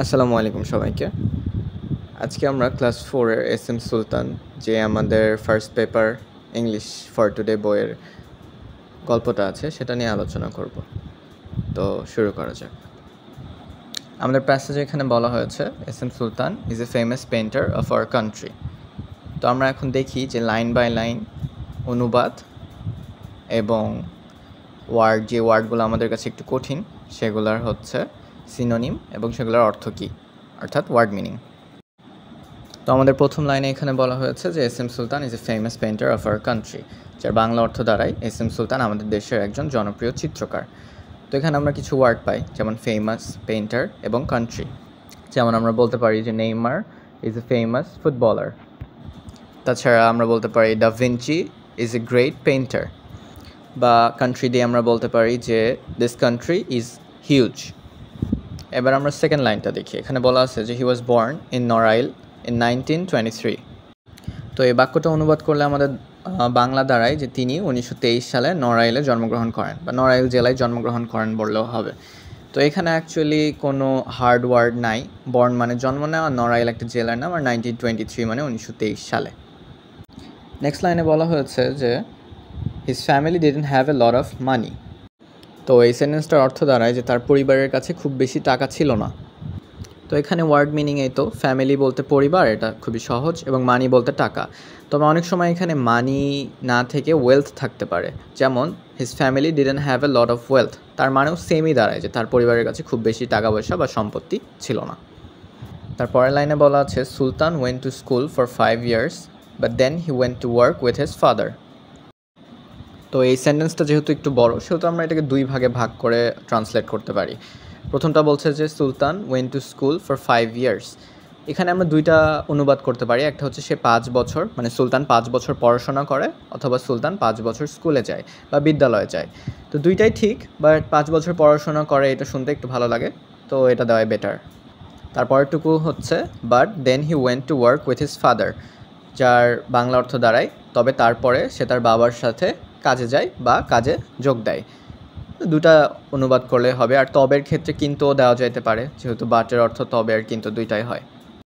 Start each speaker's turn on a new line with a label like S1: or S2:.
S1: আসসালামু আলাইকুম সবাইকে। আজকে আমরা ক্লাস 4 এর এস এম সুলতান যে আমাদের first paper English for today বইয়ের গল্পটা আছে সেটা নিয়ে আলোচনা করব। তো শুরু করা যাক। আমাদের প্যাসেজে এখানে বলা হয়েছে S M Sultan is a famous painter of our country. তো আমরা এখন দেখি যে লাইন বাই লাইন অনুবাদ এবং যে ওয়ার্ডগুলো আমাদের কাছে একটু কঠিন সেগুলোর হচ্ছে সিনোনিম এবং সেগুলোর অর্থ কী, অর্থাৎ ওয়ার্ড মিনিং। তো আমাদের প্রথম লাইনে এখানে বলা হয়েছে যে S M Sultan is a famous painter of our country, যার বাংলা অর্থ দাঁড়ায় এস এম সুলতান আমাদের দেশের একজন জনপ্রিয় চিত্রকার। তো এখানে আমরা কিছু ওয়ার্ড পাই, যেমন ফেমাস, পেইন্টার এবং কান্ট্রি। যেমন আমরা বলতে পারি যে Neymar is a famous footballer. তাছাড়া আমরা বলতে পারি da Vinci is a great painter. বা কান্ট্রি দিয়ে আমরা বলতে পারি যে দিস কান্ট্রি ইজ হিউজ। এবার আমরা সেকেন্ড লাইনটা দেখি। এখানে বলা আছে যে he was born in Narail in 1923। তো এই বাক্যটা অনুবাদ করলে আমাদের বাংলা দাঁড়ায় যে তিনি 1923 সালে নড়াইলে জন্মগ্রহণ করেন বা নড়াইল জেলায় জন্মগ্রহণ করেন বললেও হবে। তো এখানে অ্যাকচুয়ালি কোনো হার্ড ওয়ার্ড নাই। বর্ন মানে জন্ম নেওয়া, নড়াইল একটা জেলার নাম, আর 1923 মানে 1923 সালে। নেক্সট লাইনে বলা হয়েছে যে his family didn't have a lot of money. তো এই সেন্টেন্সটার অর্থ দাঁড়ায় যে তার পরিবারের কাছে খুব বেশি টাকা ছিল না। তো এখানে ওয়ার্ড মিনিং এই তো ফ্যামিলি বলতে পরিবার, এটা খুবই সহজ, এবং মানি বলতে টাকা। তবে অনেক সময় এখানে মানি না থেকে ওয়েলথ থাকতে পারে, যেমন his family didn't have a lot of wealth, তার মানেও সেমই দাঁড়ায় যে তার পরিবারের কাছে খুব বেশি টাকা পয়সা বা সম্পত্তি ছিল না। তারপরের লাইনে বলা আছে Sultan went to school for 5 years but then he went to work with his father. তো এই সেন্টেন্সটা যেহেতু একটু বড় সেহেতু আমরা এটাকে দুই ভাগে ভাগ করে ট্রান্সলেট করতে পারি। প্রথমটা বলছে যে Sultan went to school for 5 years। এখানে আমরা দুইটা অনুবাদ করতে পারি। একটা হচ্ছে সে 5 বছর, মানে সুলতান 5 বছর পড়াশোনা করে, অথবা সুলতান 5 বছর স্কুলে যায় বা বিদ্যালয়ে যায়। তো দুইটাই ঠিক, বাট 5 বছর পড়াশোনা করে এটা শুনতে একটু ভালো লাগে, তো এটা দেওয়াই বেটার। তারপরটুকু হচ্ছে but then he went to work with his father, যার বাংলা অর্থ দাঁড়ায় তবে তারপরে সে তার বাবার সাথে কাজে যায় বা কাজে যোগ দেয়। দুটা অনুবাদ করলে হবে। আর তবের ক্ষেত্রে কিন্তুও দেওয়া যাইতে পারে, যেহেতু বাটের অর্থ তবে আর কিন্তু দুইটাই হয়।